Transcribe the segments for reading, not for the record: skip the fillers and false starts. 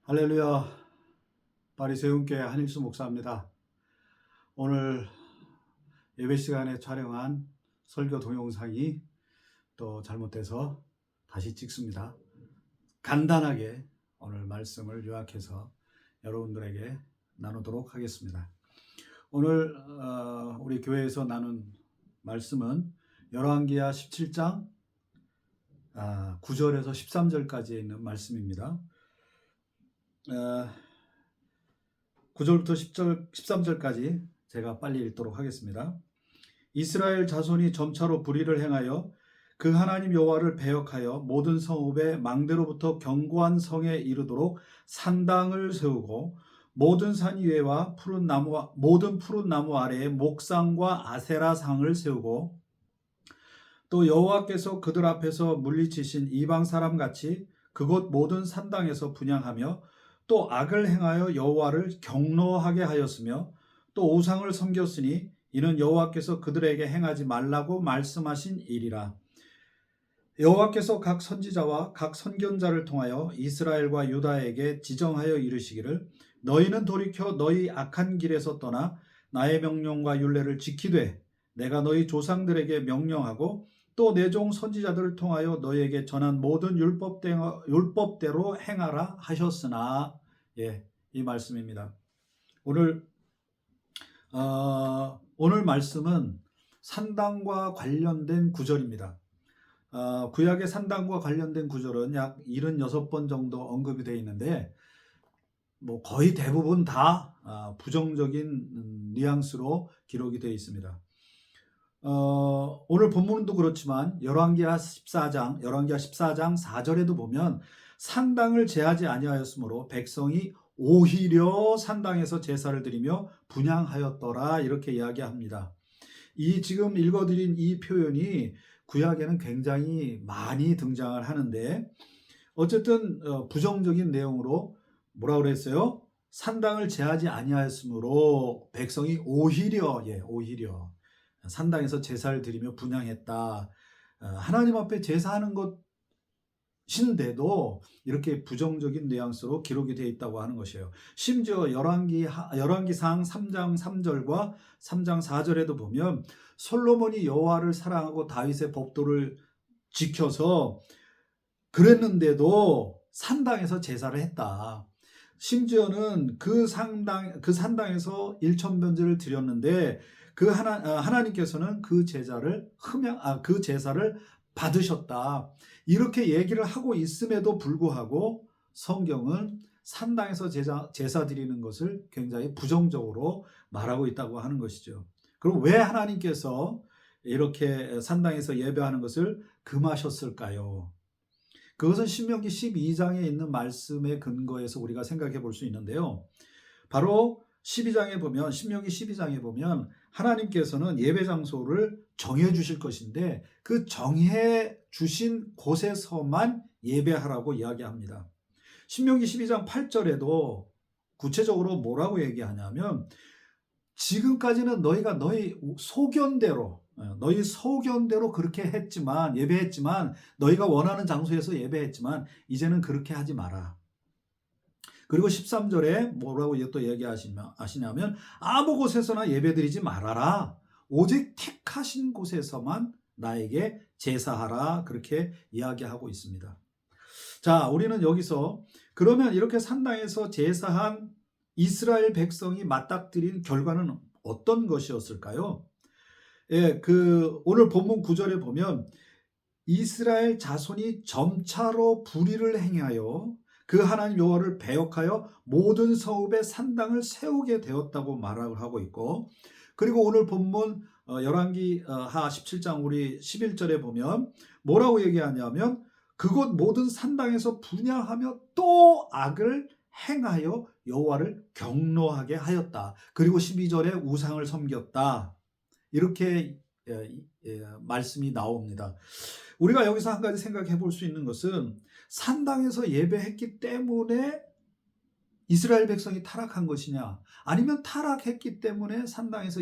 할렐루야. 바리새움교회 한일수 목사입니다. 오늘 예배 시간에 촬영한 설교 동영상이 또 잘못돼서 다시 찍습니다. 간단하게 오늘 말씀을 요약해서 여러분들에게 나누도록 하겠습니다. 오늘 우리 교회에서 나눈 말씀은 열왕기하 17장 9절에서 13절까지에 있는 말씀입니다. 9절부터 10절, 13절까지 제가 빨리 읽도록 하겠습니다. 이스라엘 자손이 점차로 불의를 행하여 그 하나님 여호와를 배역하여 모든 성읍의 망대로부터 견고한 성에 이르도록 산당을 세우고 모든 산 위에와 모든 푸른 나무 아래에 목상과 아세라 상을 세우고 또 여호와께서 그들 앞에서 물리치신 이방 사람 같이 그곳 모든 산당에서 분향하며 또 악을 행하여 여호와를 경노하게 하였으며 또 우상을 섬겼으니 이는 여호와께서 그들에게 행하지 말라고 말씀하신 일이라. 여호와께서 각 선지자와 각 선견자를 통하여 이스라엘과 유다에게 지정하여 이르시기를 너희는 돌이켜 너희 악한 길에서 떠나 나의 명령과 율례를 지키되 내가 너희 조상들에게 명령하고 또 내 종 선지자들을 통하여 너희에게 전한 모든 율법대로 행하라 하셨으나, 이 말씀입니다. 오늘 말씀은 산당과 관련된 구절입니다. 구약의 산당과 관련된 구절은 약 76번 정도 언급이 되어 있는데 거의 대부분 다 부정적인 뉘앙스로 기록이 되어 있습니다. 오늘 본문도 그렇지만 열왕기하 14장 4절에도 보면 산당을 제하지 아니하였으므로 백성이 오히려 산당에서 제사를 드리며 분향하였더라 이렇게 이야기합니다. 이 지금 읽어드린 이 표현이 구약에는 굉장히 많이 등장을 하는데 어쨌든 부정적인 내용으로 뭐라 그랬어요? 산당을 제하지 아니하였으므로 백성이 오히려 산당에서 제사를 드리며 분향했다. 하나님 앞에 제사하는 것인데도 이렇게 부정적인 뉘앙스로 기록이 되어 있다고 하는 것이에요. 심지어 열왕기상 3장 3절과 3장 4절에도 보면 솔로몬이 여호와를 사랑하고 다윗의 법도를 지켜서 그랬는데도 산당에서 제사를 했다. 심지어는 그 산당에서 일천변제를 드렸는데 하나님께서는 그 제사를 받으셨다. 이렇게 얘기를 하고 있음에도 불구하고 성경은 산당에서 제사 드리는 것을 굉장히 부정적으로 말하고 있다고 하는 것이죠. 그럼 왜 하나님께서 이렇게 산당에서 예배하는 것을 금하셨을까요? 그것은 신명기 12장에 있는 말씀의 근거에서 우리가 생각해 볼 수 있는데요. 바로 신명기 12장에 보면 하나님께서는 예배 장소를 정해 주실 것인데 그 정해 주신 곳에서만 예배하라고 이야기합니다. 신명기 12장 8절에도 구체적으로 뭐라고 얘기하냐면 지금까지는 너희가 너희 소견대로 그렇게 예배했지만 너희가 원하는 장소에서 예배했지만 이제는 그렇게 하지 마라. 그리고 13절에 뭐라고 또 얘기하시냐면 아무 곳에서나 예배드리지 말아라. 오직 택하신 곳에서만 나에게 제사하라. 그렇게 이야기하고 있습니다. 자, 우리는 여기서 그러면 이렇게 산당에서 제사한 이스라엘 백성이 맞닥뜨린 결과는 어떤 것이었을까요? 오늘 본문 9절에 보면 이스라엘 자손이 점차로 불의를 행하여 그 하나님 여호와를 배역하여 모든 성읍의 산당을 세우게 되었다고 말을 하고 있고, 그리고 오늘 본문 열왕기하 17장 우리 11절에 보면 뭐라고 얘기하냐면 그곳 모든 산당에서 분향하며 또 악을 행하여 여호와를 경노하게 하였다. 그리고 12절에 우상을 섬겼다. 이렇게 말씀이 나옵니다. 우리가 여기서 한 가지 생각해 볼 수 있는 것은 산당에서 예배했기 때문에 이스라엘 백성이 타락한 것이냐, 아니면 타락했기 때문에 산당에서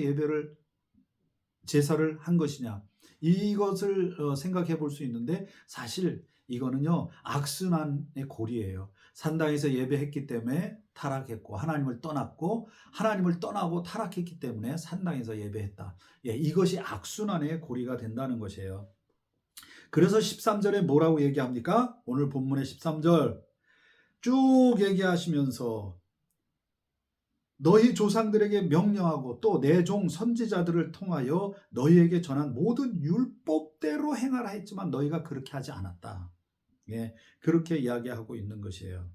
제사를 한 것이냐, 이것을 생각해 볼 수 있는데 사실 이거는요 악순환의 고리예요. 산당에서 예배했기 때문에 타락했고 하나님을 떠났고 하나님을 떠나고 타락했기 때문에 산당에서 예배했다. 예, 이것이 악순환의 고리가 된다는 것이에요. 그래서 13절에 뭐라고 얘기합니까? 오늘 본문의 13절 쭉 얘기하시면서 너희 조상들에게 명령하고 또 내 종 선지자들을 통하여 너희에게 전한 모든 율법대로 행하라 했지만 너희가 그렇게 하지 않았다. 예, 그렇게 이야기하고 있는 것이에요.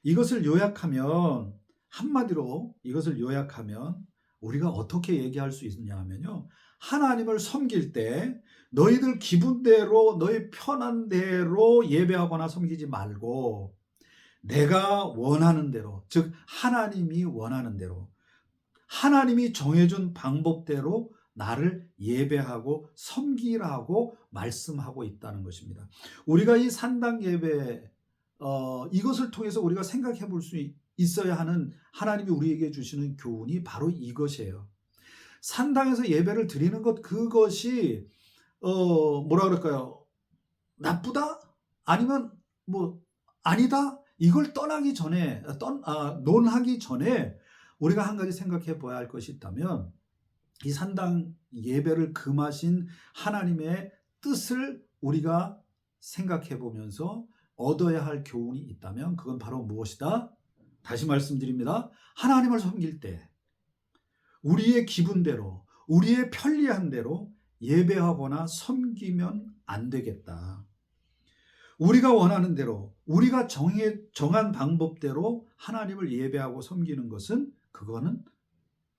이것을 요약하면 한마디로 이것을 요약하면 우리가 어떻게 얘기할 수 있느냐 하면요. 하나님을 섬길 때 너희들 기분대로 너희 편한 대로 예배하거나 섬기지 말고 내가 원하는 대로, 즉 하나님이 원하는 대로 하나님이 정해준 방법대로 나를 예배하고 섬기라고 말씀하고 있다는 것입니다. 우리가 이 산당 예배 이것을 통해서 우리가 생각해 볼 수 있어야 하는 하나님이 우리에게 주시는 교훈이 바로 이것이에요. 산당에서 예배를 드리는 것 그것이 뭐라 그럴까요? 나쁘다? 아니면 뭐 아니다? 이걸 떠나기 전에 논하기 전에 우리가 한 가지 생각해 봐야 할 것이 있다면 이 산당 예배를 금하신 하나님의 뜻을 우리가 생각해 보면서 얻어야 할 교훈이 있다면 그건 바로 무엇이다? 다시 말씀드립니다. 하나님을 섬길 때 우리의 기분대로 우리의 편리한 대로 예배하거나 섬기면 안 되겠다. 우리가 원하는 대로 우리가 정한 방법대로 하나님을 예배하고 섬기는 것은 그거는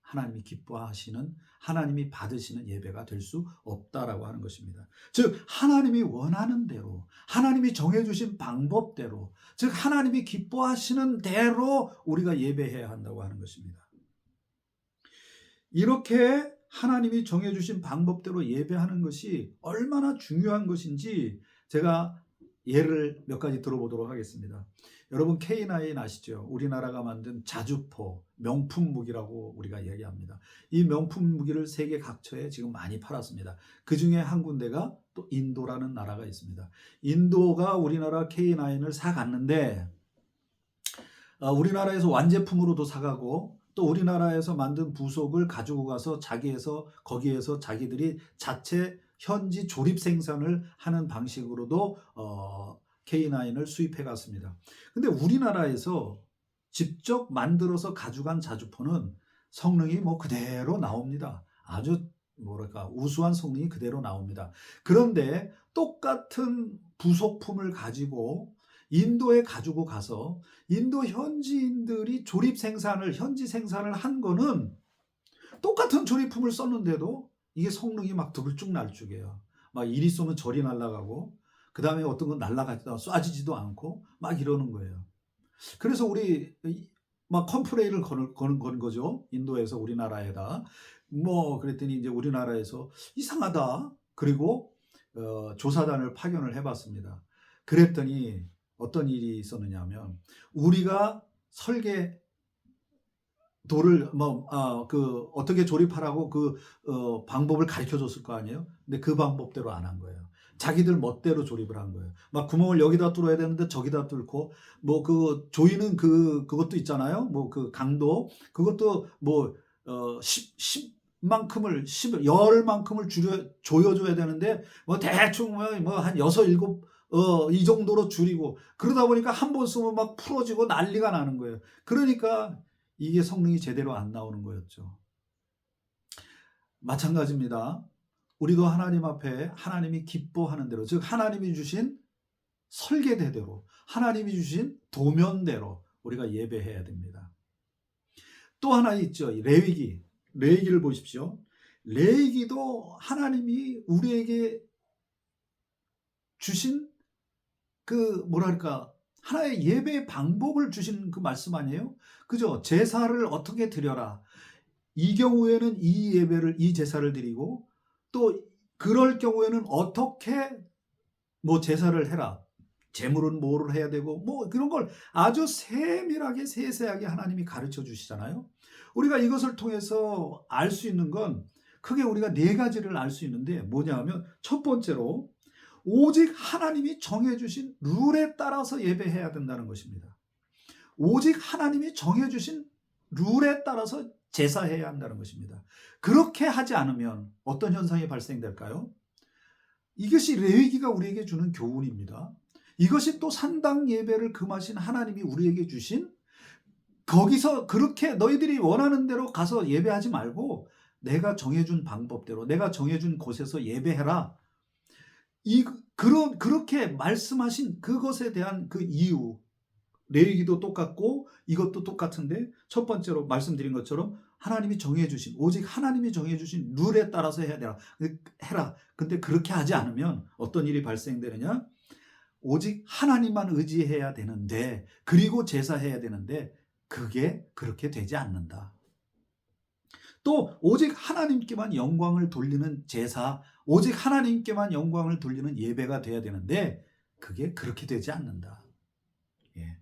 하나님이 기뻐하시는 하나님이 받으시는 예배가 될 수 없다라고 하는 것입니다. 즉 하나님이 원하는 대로 하나님이 정해주신 방법대로 즉 하나님이 기뻐하시는 대로 우리가 예배해야 한다고 하는 것입니다. 이렇게 하나님이 정해주신 방법대로 예배하는 것이 얼마나 중요한 것인지 제가 예를 몇 가지 들어보도록 하겠습니다. 여러분 K9 아시죠? 우리나라가 만든 자주포 명품 무기라고 우리가 얘기합니다. 이 명품 무기를 세계 각처에 지금 많이 팔았습니다. 그 중에 한 군데가 또 인도라는 나라가 있습니다. 인도가 우리나라 K9을 사갔는데 우리나라에서 완제품으로도 사가고 또 우리나라에서 만든 부속을 가지고 가서 거기에서 자기들이 자체 현지 조립 생산을 하는 방식으로도 K9을 수입해 갔습니다. 근데 우리나라에서 직접 만들어서 가져간 자주포는 성능이 뭐 그대로 나옵니다. 아주 뭐랄까 우수한 성능이 그대로 나옵니다. 그런데 똑같은 부속품을 가지고 인도에 가지고 가서 인도 현지인들이 현지 생산을 한 거는 똑같은 조립품을 썼는데도 이게 성능이 막 들쭉날쭉해요. 막 이리 쏘면 저리 날아가고 그 다음에 어떤 건 날아가지도 쏴지지도 않고 막 이러는 거예요. 그래서 우리 막 컴플레인을 거는 거죠. 인도에서 우리나라에다. 뭐 그랬더니 이제 우리나라에서 이상하다. 그리고 조사단을 파견을 해봤습니다. 그랬더니 어떤 일이 있었느냐 하면 우리가 설계도를 어떻게 조립하라고 방법을 가르쳐 줬을 거 아니에요. 근데 그 방법대로 안 한 거예요. 자기들 멋대로 조립을 한 거예요. 막 구멍을 여기다 뚫어야 되는데 저기다 뚫고 뭐 조이는 그것도 있잖아요. 뭐 그 강도 그것도 뭐 10만큼을 조여줘야 되는데 뭐 대충 뭐 한 6, 7 이 정도로 줄이고 그러다 보니까 한 번 쓰면 막 풀어지고 난리가 나는 거예요. 그러니까 이게 성능이 제대로 안 나오는 거였죠. 마찬가지입니다. 우리도 하나님 앞에 하나님이 기뻐하는 대로 즉 하나님이 주신 설계대로 하나님이 주신 도면대로 우리가 예배해야 됩니다. 또 하나 있죠. 레위기를 보십시오. 레위기도 하나님이 우리에게 주신 하나의 예배의 방법을 주신 그 말씀 아니에요? 그죠? 제사를 어떻게 드려라. 이 경우에는 이 제사를 드리고 또 그럴 경우에는 어떻게 제사를 해라. 제물은 뭐를 해야 되고 뭐 그런 걸 아주 세밀하게 세세하게 하나님이 가르쳐 주시잖아요. 우리가 이것을 통해서 알 수 있는 건 크게 우리가 4가지를 알 수 있는데 뭐냐 하면 첫 번째로 오직 하나님이 정해주신 룰에 따라서 예배해야 된다는 것입니다. 오직 하나님이 정해주신 룰에 따라서 제사해야 한다는 것입니다. 그렇게 하지 않으면 어떤 현상이 발생될까요? 이것이 레위기가 우리에게 주는 교훈입니다. 이것이 또 산당 예배를 금하신 하나님이 우리에게 주신, 거기서 그렇게 너희들이 원하는 대로 가서 예배하지 말고 내가 정해준 방법대로, 내가 정해준 곳에서 예배해라. 그렇게 말씀하신 그것에 대한 그 이유, 레위기도 똑같고 이것도 똑같은데, 첫 번째로 말씀드린 것처럼 하나님이 정해주신, 오직 하나님이 정해주신 룰에 따라서 해라. 근데 그렇게 하지 않으면 어떤 일이 발생되느냐? 오직 하나님만 의지해야 되는데, 그리고 제사해야 되는데 그게 그렇게 되지 않는다. 또 오직 하나님께만 영광을 돌리는 제사, 오직 하나님께만 영광을 돌리는 예배가 돼야 되는데 그게 그렇게 되지 않는다. 예.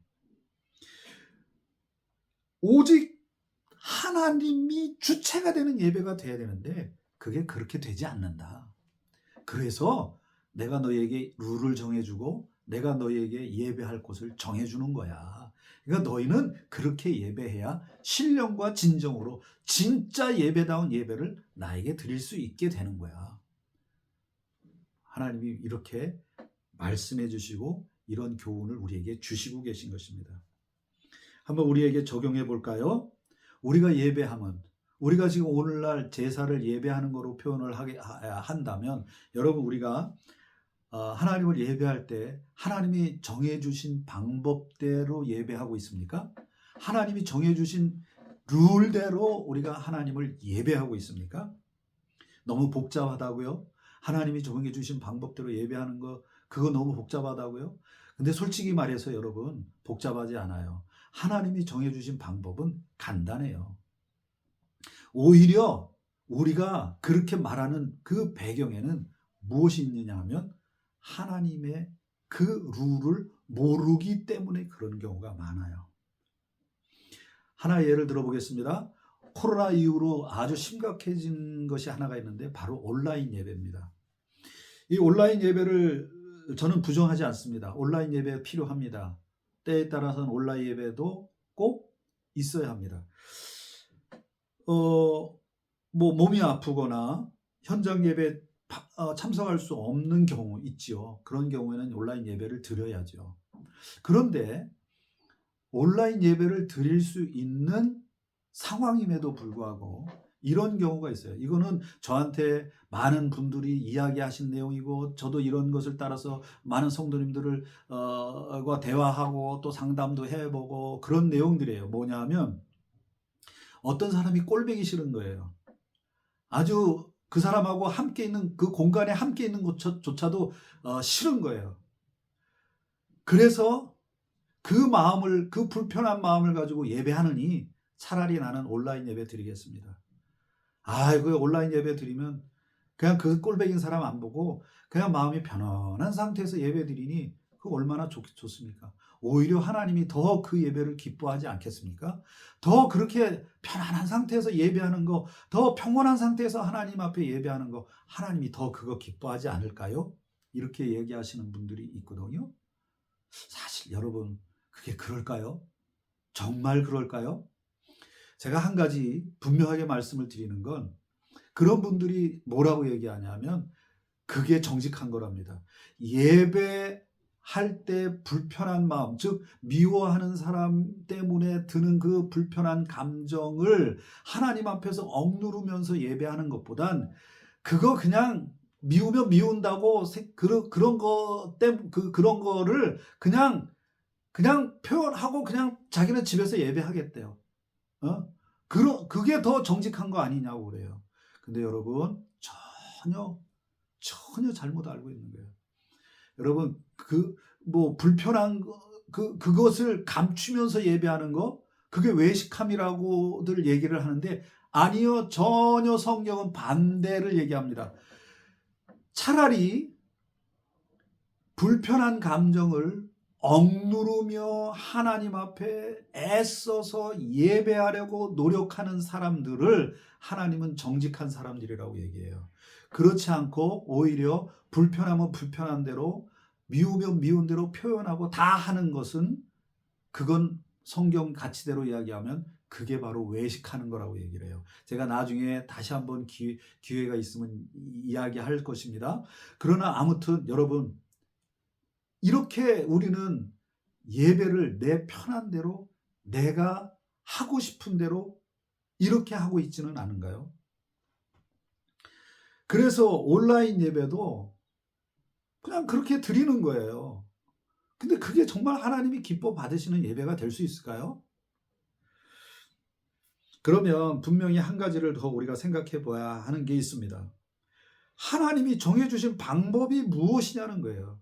오직 하나님이 주체가 되는 예배가 돼야 되는데 그게 그렇게 되지 않는다. 그래서 내가 너희에게 룰을 정해주고 내가 너희에게 예배할 곳을 정해주는 거야. 그러니까 너희는 그렇게 예배해야 신령과 진정으로 진짜 예배다운 예배를 나에게 드릴 수 있게 되는 거야. 하나님이 이렇게 말씀해 주시고 이런 교훈을 우리에게 주시고 계신 것입니다. 한번 우리에게 적용해 볼까요? 우리가 예배하면, 우리가 지금 오늘날 제사를 예배하는 거로 표현을 한다면, 여러분 우리가 하나님을 예배할 때 하나님이 정해주신 방법대로 예배하고 있습니까? 하나님이 정해주신 룰대로 우리가 하나님을 예배하고 있습니까? 너무 복잡하다고요? 하나님이 정해주신 방법대로 예배하는 거, 그거 너무 복잡하다고요? 근데 솔직히 말해서 여러분, 복잡하지 않아요. 하나님이 정해주신 방법은 간단해요. 오히려 우리가 그렇게 말하는 그 배경에는 무엇이 있느냐 하면 하나님의 그 룰을 모르기 때문에 그런 경우가 많아요. 하나의 예를 들어보겠습니다. 코로나 이후로 아주 심각해진 것이 하나가 있는데 바로 온라인 예배입니다. 이 온라인 예배를 저는 부정하지 않습니다. 온라인 예배 필요합니다. 때에 따라서는 온라인 예배도 꼭 있어야 합니다. 몸이 아프거나 현장 예배 참석할 수 없는 경우 있지요. 그런 경우에는 온라인 예배를 드려야죠. 그런데 온라인 예배를 드릴 수 있는 상황임에도 불구하고 이런 경우가 있어요. 이거는 저한테 많은 분들이 이야기하신 내용이고 저도 이런 것을 따라서 많은 성도님들을 대화하고 또 상담도 해보고 그런 내용들이에요. 뭐냐 하면 어떤 사람이 꼴보기 싫은 거예요. 아주 그 사람하고 함께 있는 그 공간에 함께 있는 것조차도 싫은 거예요. 그래서 그 불편한 마음을 가지고 예배하느니 차라리 나는 온라인 예배 드리겠습니다. 그 온라인 예배 드리면 그냥 그 꼴배긴 사람 안 보고 그냥 마음이 편안한 상태에서 예배 드리니 그거 얼마나 좋습니까? 오히려 하나님이 더 그 예배를 기뻐하지 않겠습니까? 더 그렇게 편안한 상태에서 예배하는 거, 더 평온한 상태에서 하나님 앞에 예배하는 거, 하나님이 더 그거 기뻐하지 않을까요? 이렇게 얘기하시는 분들이 있거든요. 사실 여러분, 그게 그럴까요? 정말 그럴까요? 제가 한 가지 분명하게 말씀을 드리는 건, 그런 분들이 뭐라고 얘기하냐면 그게 정직한 거랍니다. 예배할 때 불편한 마음, 즉 미워하는 사람 때문에 드는 그 불편한 감정을 하나님 앞에서 억누르면서 예배하는 것보단 그거 그냥 미우면 미운다고 그런 거 때문에 그런 거를 그냥 표현하고 그냥 자기는 집에서 예배하겠대요. 그게 더 정직한 거 아니냐고 그래요. 근데 여러분 전혀 잘못 알고 있는 거예요. 여러분 불편한 그것을 감추면서 예배하는 거, 그게 외식함이라고들 얘기를 하는데 아니요, 전혀 성경은 반대를 얘기합니다. 차라리 불편한 감정을 억누르며 하나님 앞에 애써서 예배하려고 노력하는 사람들을 하나님은 정직한 사람들이라고 얘기해요. 그렇지 않고 오히려 불편하면 불편한 대로, 미우면 미운 대로 표현하고 다 하는 것은, 그건 성경 가치대로 이야기하면 그게 바로 외식하는 거라고 얘기를 해요. 제가 나중에 다시 한번 기회가 있으면 이야기할 것입니다. 그러나 아무튼 여러분, 이렇게 우리는 예배를 내 편한 대로, 내가 하고 싶은 대로 이렇게 하고 있지는 않은가요? 그래서 온라인 예배도 그냥 그렇게 드리는 거예요. 근데 그게 정말 하나님이 기뻐 받으시는 예배가 될 수 있을까요? 그러면 분명히 한 가지를 더 우리가 생각해 봐야 하는 게 있습니다. 하나님이 정해주신 방법이 무엇이냐는 거예요.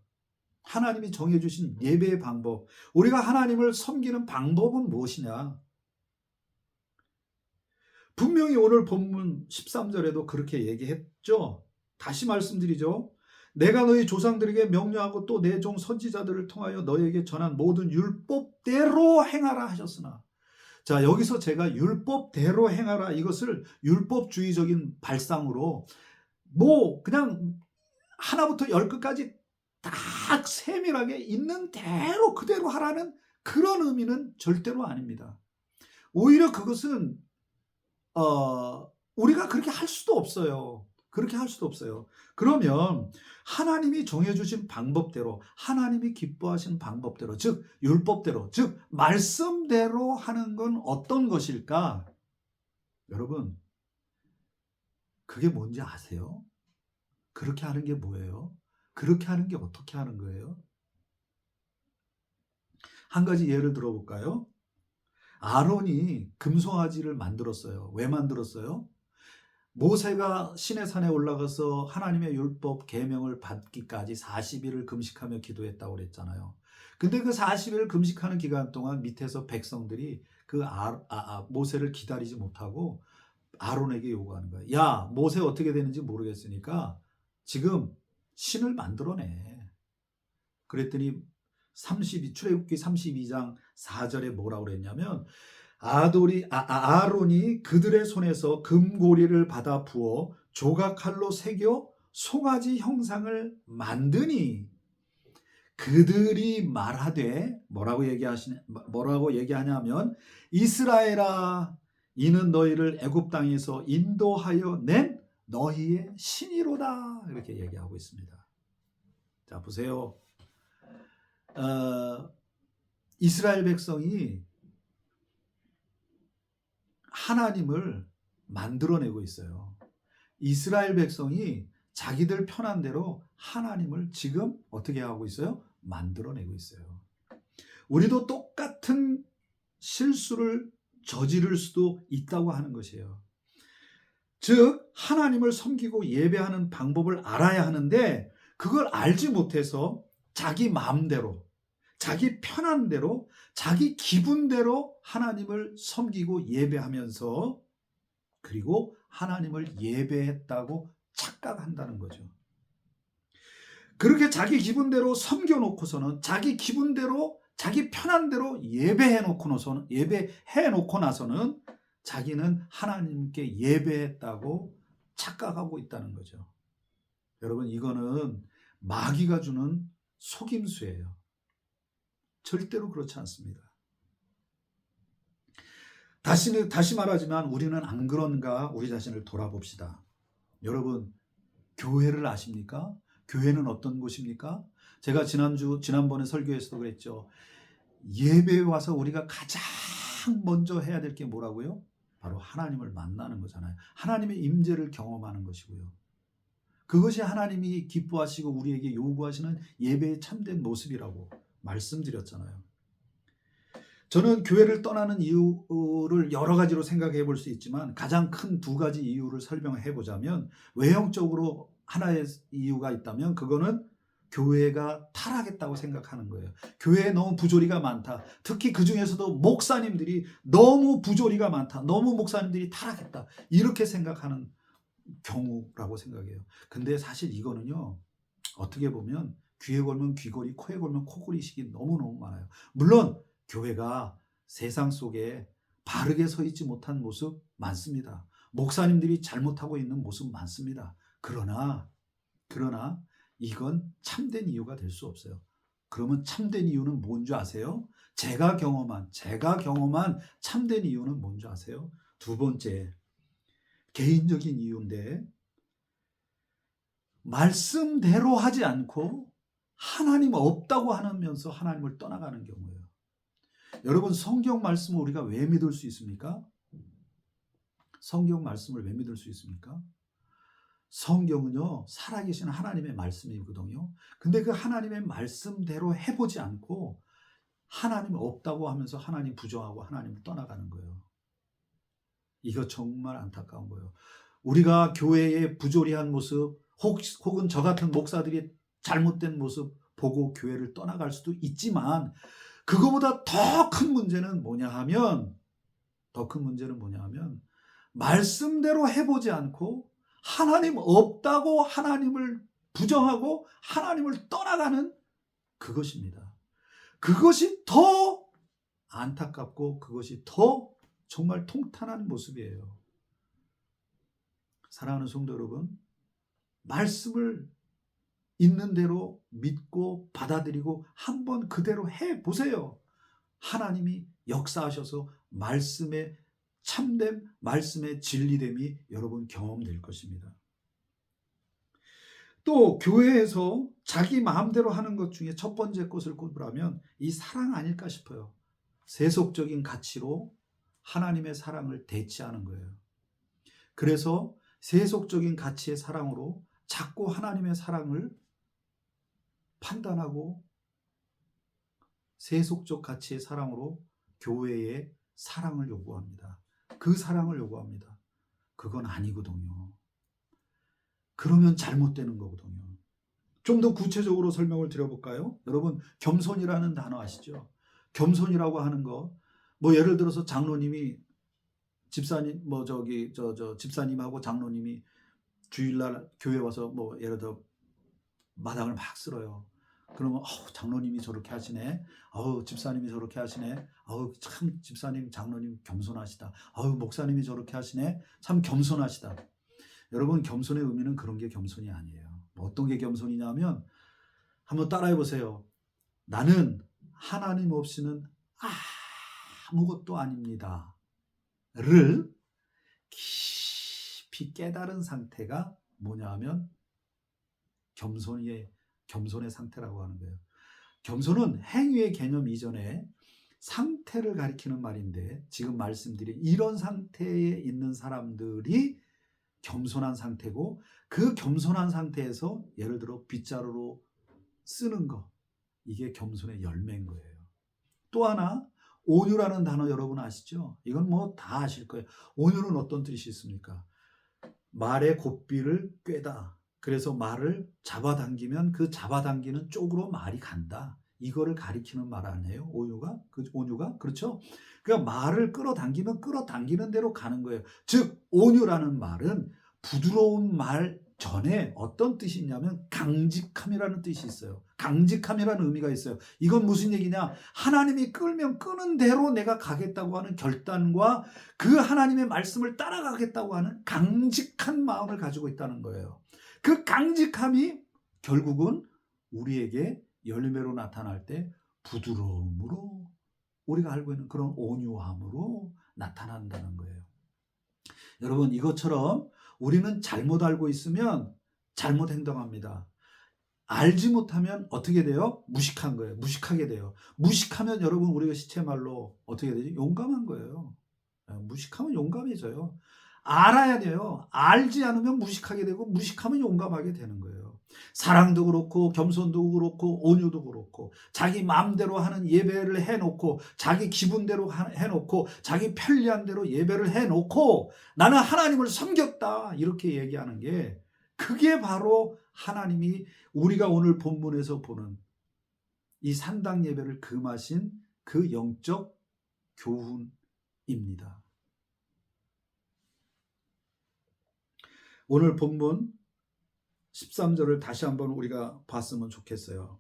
하나님이 정해주신 예배의 방법, 우리가 하나님을 섬기는 방법은 무엇이냐? 분명히 오늘 본문 13절에도 그렇게 얘기했죠. 다시 말씀드리죠. 내가 너희 조상들에게 명령하고 또 내 종 선지자들을 통하여 너희에게 전한 모든 율법대로 행하라 하셨으나, 자, 여기서 제가 율법대로 행하라, 이것을 율법주의적인 발상으로 그냥 하나부터 열 끝까지 딱 세밀하게 있는 대로 그대로 하라는 그런 의미는 절대로 아닙니다. 오히려 그것은 우리가 그렇게 할 수도 없어요. 그렇게 할 수도 없어요. 그러면 하나님이 정해주신 방법대로, 하나님이 기뻐하시는 방법대로, 즉 율법대로, 즉 말씀대로 하는 건 어떤 것일까? 여러분, 그게 뭔지 아세요? 그렇게 하는 게 뭐예요? 그렇게 하는 게 어떻게 하는 거예요? 한 가지 예를 들어볼까요? 아론이 금송아지를 만들었어요. 왜 만들었어요? 모세가 시내산에 올라가서 하나님의 율법 계명을 받기까지 40일을 금식하며 기도했다고 그랬잖아요. 근데 그 40일 금식하는 기간 동안 밑에서 백성들이 그 모세를 기다리지 못하고 아론에게 요구하는 거예요. 야, 모세 어떻게 되는지 모르겠으니까 지금 신을 만들어내. 그랬더니 출애굽기 32장 4절에 뭐라고 그랬냐면, 아론이 그들의 손에서 금고리를 받아 부어 조각칼로 새겨 송아지 형상을 만드니 그들이 말하되, 뭐라고 얘기하냐면, 이스라엘아, 이는 너희를 애굽 땅에서 인도하여 낸 너희의 신이로다, 이렇게 얘기하고 있습니다. 자, 보세요. 이스라엘 백성이 하나님을 만들어내고 있어요. 이스라엘 백성이 자기들 편한 대로 하나님을 지금 어떻게 하고 있어요? 만들어내고 있어요. 우리도 똑같은 실수를 저지를 수도 있다고 하는 것이에요. 즉 하나님을 섬기고 예배하는 방법을 알아야 하는데, 그걸 알지 못해서 자기 마음대로, 자기 편한 대로, 자기 기분대로 하나님을 섬기고 예배하면서, 그리고 하나님을 예배했다고 착각한다는 거죠. 그렇게 자기 기분대로 섬겨놓고서는, 자기 기분대로, 자기 편한 대로 예배해 놓고 나서는 자기는 하나님께 예배했다고 착각하고 있다는 거죠. 여러분, 이거는 마귀가 주는 속임수예요. 절대로 그렇지 않습니다. 다시 말하지만 우리는 안 그런가, 우리 자신을 돌아봅시다. 여러분, 교회를 아십니까? 교회는 어떤 곳입니까? 제가 지난번에 설교에서도 그랬죠. 예배에 와서 우리가 가장 먼저 해야 될 게 뭐라고요? 바로 하나님을 만나는 거잖아요. 하나님의 임재를 경험하는 것이고요. 그것이 하나님이 기뻐하시고 우리에게 요구하시는 예배의 참된 모습이라고 말씀드렸잖아요. 저는 교회를 떠나는 이유를 여러 가지로 생각해 볼 수 있지만, 가장 큰 두 가지 이유를 설명해 보자면, 외형적으로 하나의 이유가 있다면 그거는 교회가 타락했다고 생각하는 거예요. 교회에 너무 부조리가 많다. 특히 그 중에서도 목사님들이 너무 부조리가 많다. 너무 목사님들이 타락했다. 이렇게 생각하는 경우라고 생각해요. 근데 사실 이거는요, 어떻게 보면 귀에 걸면 귀걸이, 코에 걸면 코걸이식이 너무너무 많아요. 물론 교회가 세상 속에 바르게 서 있지 못한 모습 많습니다. 목사님들이 잘못하고 있는 모습 많습니다. 그러나 이건 참된 이유가 될 수 없어요. 그러면 참된 이유는 뭔지 아세요? 제가 경험한 참된 이유는 뭔지 아세요? 두 번째, 개인적인 이유인데, 말씀대로 하지 않고 하나님 없다고 하면서 하나님을 떠나가는 경우예요. 여러분, 성경 말씀을 우리가 왜 믿을 수 있습니까? 성경 말씀을 왜 믿을 수 있습니까? 성경은요, 살아계신 하나님의 말씀이거든요. 근데 그 하나님의 말씀대로 해보지 않고 하나님 없다고 하면서 하나님 부정하고 하나님을 떠나가는 거예요. 이거 정말 안타까운 거예요. 우리가 교회의 부조리한 모습, 혹은 저 같은 목사들이 잘못된 모습 보고 교회를 떠나갈 수도 있지만, 그거보다 더 큰 문제는 뭐냐 하면, 말씀대로 해보지 않고 하나님 없다고 하나님을 부정하고 하나님을 떠나가는 그것입니다. 그것이 더 안타깝고 그것이 더 정말 통탄한 모습이에요. 사랑하는 성도 여러분, 말씀을 있는 대로 믿고 받아들이고 한번 그대로 해보세요. 하나님이 역사하셔서 말씀의 참됨, 말씀의 진리됨이 여러분 경험될 것입니다. 또 교회에서 자기 마음대로 하는 것 중에 첫 번째 것을 꼽으라면 이 사랑 아닐까 싶어요. 세속적인 가치로 하나님의 사랑을 대체하는 거예요. 그래서 세속적인 가치의 사랑으로 자꾸 하나님의 사랑을 판단하고 세속적 가치의 사랑으로 교회의 사랑을 요구합니다. 그 사랑을 요구합니다. 그건 아니거든요. 그러면 잘못되는 거거든요. 좀 더 구체적으로 설명을 드려볼까요? 여러분, 겸손이라는 단어 아시죠? 겸손이라고 하는 거, 예를 들어서 장로님이 집사님, 집사님하고 장로님이 주일날 교회 와서 예를 들어 마당을 막 쓸어요. 그러면 장로님이 저렇게 하시네. 집사님이 저렇게 하시네. 참 집사님, 장로님 겸손하시다. 목사님이 저렇게 하시네. 참 겸손하시다. 여러분, 겸손의 의미는 그런 게 겸손이 아니에요. 어떤 게 겸손이냐면, 한번 따라해 보세요. 나는 하나님 없이는 아무것도 아닙니다. 를 깊이 깨달은 상태가 뭐냐 하면 겸손의 상태라고 하는 거예요. 겸손은 행위의 개념 이전에 상태를 가리키는 말인데, 지금 말씀드린 이런 상태에 있는 사람들이 겸손한 상태고, 그 겸손한 상태에서 예를 들어 빗자루로 쓰는 거, 이게 겸손의 열매인 거예요. 또 하나, 온유라는 단어 여러분 아시죠? 이건 다 아실 거예요. 온유는 어떤 뜻이 있습니까? 말의 고삐를 꿰다. 그래서 말을 잡아당기면 그 잡아당기는 쪽으로 말이 간다. 이거를 가리키는 말 아니에요? 온유가? 그렇죠? 그러니까 말을 끌어당기면 끌어당기는 대로 가는 거예요. 즉, 온유라는 말은 부드러운 말 전에 어떤 뜻이 있냐면 강직함이라는 뜻이 있어요. 강직함이라는 의미가 있어요. 이건 무슨 얘기냐? 하나님이 끌면 끄는 대로 내가 가겠다고 하는 결단과 그 하나님의 말씀을 따라가겠다고 하는 강직한 마음을 가지고 있다는 거예요. 그 강직함이 결국은 우리에게 열매로 나타날 때 부드러움으로, 우리가 알고 있는 그런 온유함으로 나타난다는 거예요. 여러분, 이것처럼 우리는 잘못 알고 있으면 잘못 행동합니다. 알지 못하면 어떻게 돼요? 무식한 거예요. 무식하게 돼요. 무식하면 여러분, 우리가 시체말로 어떻게 되지? 용감한 거예요. 무식하면 용감해져요. 알아야 돼요. 알지 않으면 무식하게 되고, 무식하면 용감하게 되는 거예요. 사랑도 그렇고 겸손도 그렇고 온유도 그렇고, 자기 마음대로 하는 예배를 해놓고, 자기 기분대로 해놓고, 자기 편리한 대로 예배를 해놓고, 나는 하나님을 섬겼다 이렇게 얘기하는 게, 그게 바로 하나님이 우리가 오늘 본문에서 보는 이 산당 예배를 금하신 그 영적 교훈입니다. 오늘 본문 13절을 다시 한번 우리가 봤으면 좋겠어요.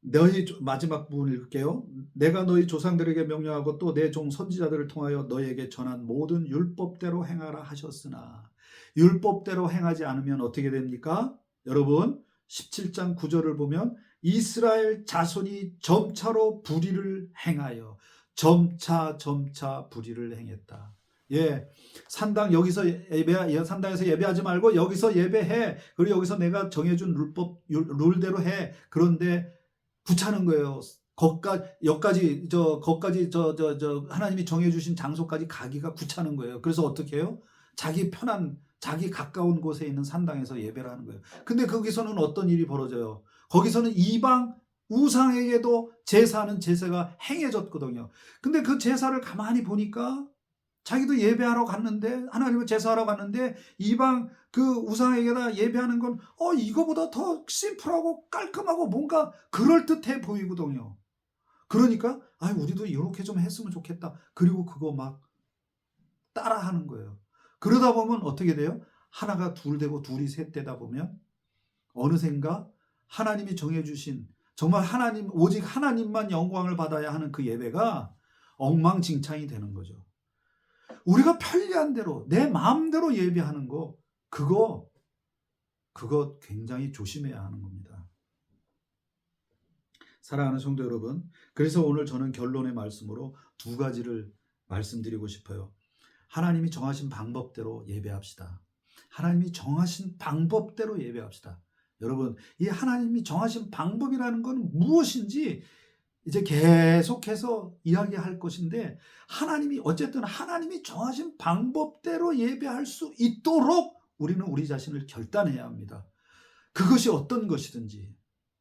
너희 마지막 부분 읽을게요. 내가 너희 조상들에게 명령하고 또 내 종 선지자들을 통하여 너희에게 전한 모든 율법대로 행하라 하셨으나. 율법대로 행하지 않으면 어떻게 됩니까? 여러분 17장 9절을 보면 이스라엘 자손이 점차로 불의를 행하여 점차 불의를 행했다. 예, 산당 여기서 산당에서 예배하지 말고 여기서 예배해. 그리고 여기서 내가 정해준 룰대로 해. 그런데 귀찮은 거예요. 거까지 하나님이 정해주신 장소까지 가기가 귀찮은 거예요. 그래서 어떻게 해요? 자기 편한, 자기 가까운 곳에 있는 산당에서 예배를 하는 거예요. 근데 거기서는 어떤 일이 벌어져요? 거기서는 이방 우상에게도 제사하는 제사가 행해졌거든요. 근데 그 제사를 가만히 보니까 자기도 예배하러 갔는데, 하나님을 제사하러 갔는데 이방 그 우상에게다 예배하는 건 이거보다 더 심플하고 깔끔하고 뭔가 그럴듯해 보이거든요. 그러니까 우리도 이렇게 좀 했으면 좋겠다. 그리고 그거 막 따라하는 거예요. 그러다 보면 어떻게 돼요? 하나가 둘 되고 둘이 셋 되다 보면 어느샌가 하나님이 정해주신 정말 오직 하나님만 영광을 받아야 하는 그 예배가 엉망진창이 되는 거죠. 우리가 편리한 대로 내 마음대로 예배하는 거 그거 굉장히 조심해야 하는 겁니다. 사랑하는 성도 여러분, 그래서 오늘 저는 결론의 말씀으로 두 가지를 말씀드리고 싶어요. 하나님이 정하신 방법대로 예배합시다. 하나님이 정하신 방법대로 예배합시다. 여러분, 이 하나님이 정하신 방법이라는 건 무엇인지 이제 계속해서 이야기할 것인데, 어쨌든 하나님이 정하신 방법대로 예배할 수 있도록 우리는 우리 자신을 결단해야 합니다. 그것이 어떤 것이든지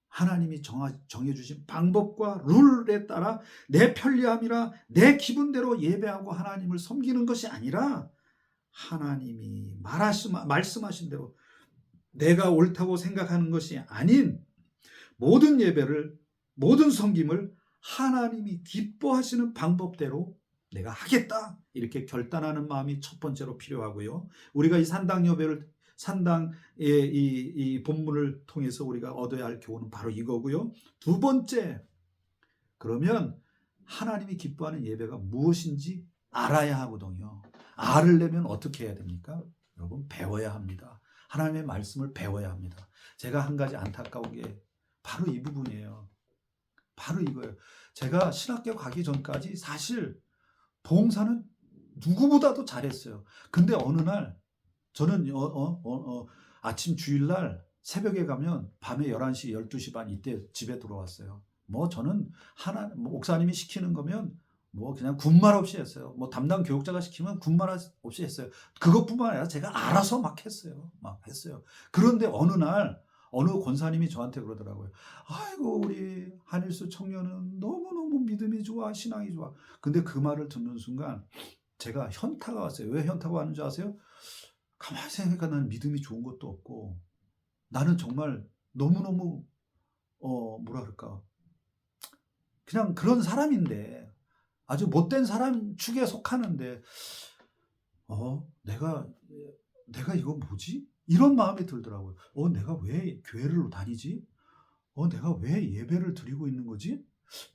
하나님이 정해주신 방법과 룰에 따라 내 편리함이라 내 기분대로 예배하고 하나님을 섬기는 것이 아니라 하나님이 말씀하신 대로 내가 옳다고 생각하는 것이 아닌 모든 예배를, 모든 섬김을 하나님이 기뻐하시는 방법대로 내가 하겠다, 이렇게 결단하는 마음이 첫 번째로 필요하고요. 우리가 이 산당의 이 본문을 통해서 우리가 얻어야 할 교훈은 바로 이거고요. 두 번째, 그러면 하나님이 기뻐하는 예배가 무엇인지 알아야 하거든요. 알으려면 어떻게 해야 됩니까? 여러분, 배워야 합니다. 하나님의 말씀을 배워야 합니다. 제가 한 가지 안타까운 게 바로 이 부분이에요. 바로 이거예요. 제가 신학교 가기 전까지 사실 봉사는 누구보다도 잘했어요. 근데 어느 날 저는 아침 주일날 새벽에 가면 밤에 11시, 12시 반 이때 집에 들어왔어요. 저는 목사님이 시키는 거면 그냥 군말 없이 했어요. 담당 교육자가 시키면 군말 없이 했어요. 그것뿐만 아니라 제가 알아서 막 했어요. 그런데 어느 날 어느 권사님이 저한테 그러더라고요. 아이고, 우리 한일수 청년은 너무너무 믿음이 좋아, 신앙이 좋아. 근데 그 말을 듣는 순간 제가 현타가 왔어요. 왜 현타가 왔는지 아세요? 가만히 생각하니까 나는 믿음이 좋은 것도 없고, 나는 정말 너무너무 그냥 그런 사람인데, 아주 못된 사람 축에 속하는데 내가 이거 뭐지? 이런 마음이 들더라고요. 내가 왜 교회를 다니지? 내가 왜 예배를 드리고 있는 거지?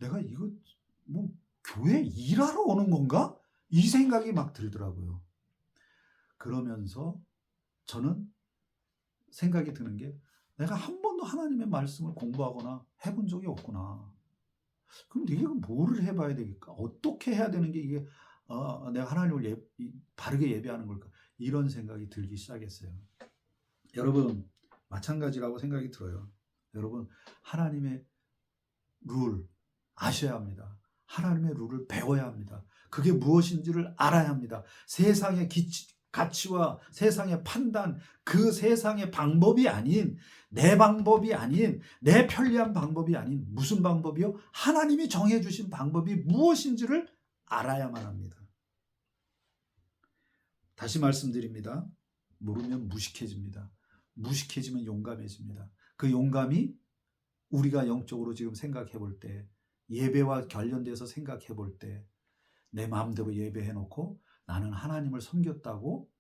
내가 이거 교회 일하러 오는 건가? 이 생각이 막 들더라고요. 그러면서 저는 생각이 드는 게, 내가 한 번도 하나님의 말씀을 공부하거나 해본 적이 없구나. 그럼 내가 뭐를 해봐야 되겠까? 어떻게 해야 되는 게 이게 내가 하나님을 바르게 예배하는 걸까? 이런 생각이 들기 시작했어요. 여러분, 마찬가지라고 생각이 들어요. 여러분, 하나님의 룰 아셔야 합니다. 하나님의 룰을 배워야 합니다. 그게 무엇인지를 알아야 합니다. 세상의 가치와 세상의 판단, 그 세상의 방법이 아닌, 내 방법이 아닌, 내 편리한 방법이 아닌, 무슨 방법이요? 하나님이 정해주신 방법이 무엇인지를 알아야만 합니다. 다시 말씀드립니다. 모르면 무식해집니다. 무식해지면 용감해집니다. 그 용감이 우리가 영적으로 지금 생각해 볼 때, 예배와 관련돼서 생각해 볼 때, 내 마음대로 예배해 놓고 나는 하나님을 섬겼다고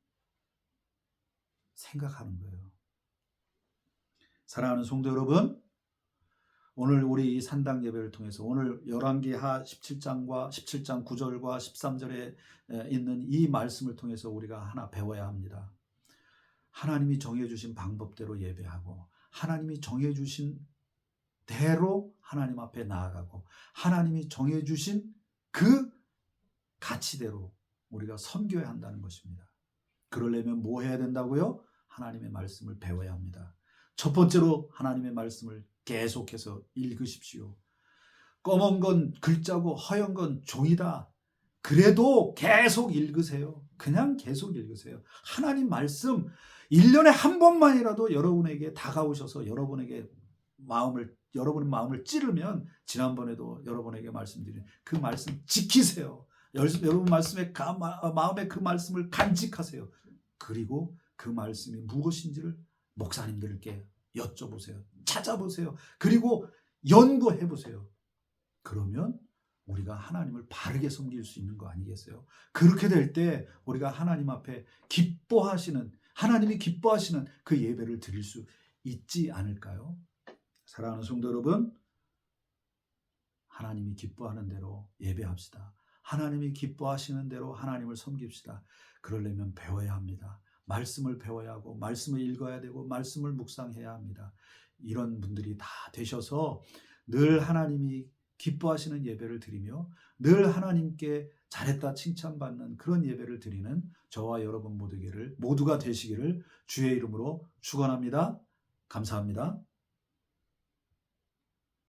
생각하는 거예요. 사랑하는 성도 여러분, 오늘 우리 이 산당 예배를 통해서 오늘 열왕기하 17장 9절과 13절에 있는 이 말씀을 통해서 우리가 하나 배워야 합니다. 하나님이 정해주신 방법대로 예배하고 하나님이 정해주신 대로 하나님 앞에 나아가고 하나님이 정해주신 그 가치대로 우리가 섬겨야 한다는 것입니다. 그러려면 뭐 해야 된다고요? 하나님의 말씀을 배워야 합니다. 첫 번째로 하나님의 말씀을 계속해서 읽으십시오. 검은 건 글자고 허연 건 종이다. 그래도 계속 읽으세요. 그냥 계속 읽으세요. 하나님 말씀 1년에 한 번만이라도 여러분에게 다가오셔서 여러분의 마음을 찌르면 지난번에도 여러분에게 말씀드린 그 말씀 지키세요. 여러분 마음에 그 말씀을 간직하세요. 그리고 그 말씀이 무엇인지를 목사님들께 여쭤보세요. 찾아보세요. 그리고 연구해보세요. 그러면 우리가 하나님을 바르게 섬길 수 있는 거 아니겠어요? 그렇게 될 때 우리가 하나님 앞에 하나님이 기뻐하시는 그 예배를 드릴 수 있지 않을까요? 사랑하는 성도 여러분, 하나님이 기뻐하는 대로 예배합시다. 하나님이 기뻐하시는 대로 하나님을 섬깁시다. 그러려면 배워야 합니다. 말씀을 배워야 하고 말씀을 읽어야 되고 말씀을 묵상해야 합니다. 이런 분들이 다 되셔서 늘 하나님이 기뻐하시는 예배를 드리며 늘 하나님께 잘했다 칭찬받는 그런 예배를 드리는 저와 여러분 모두가 되시기를 주의 이름으로 축원합니다. 감사합니다.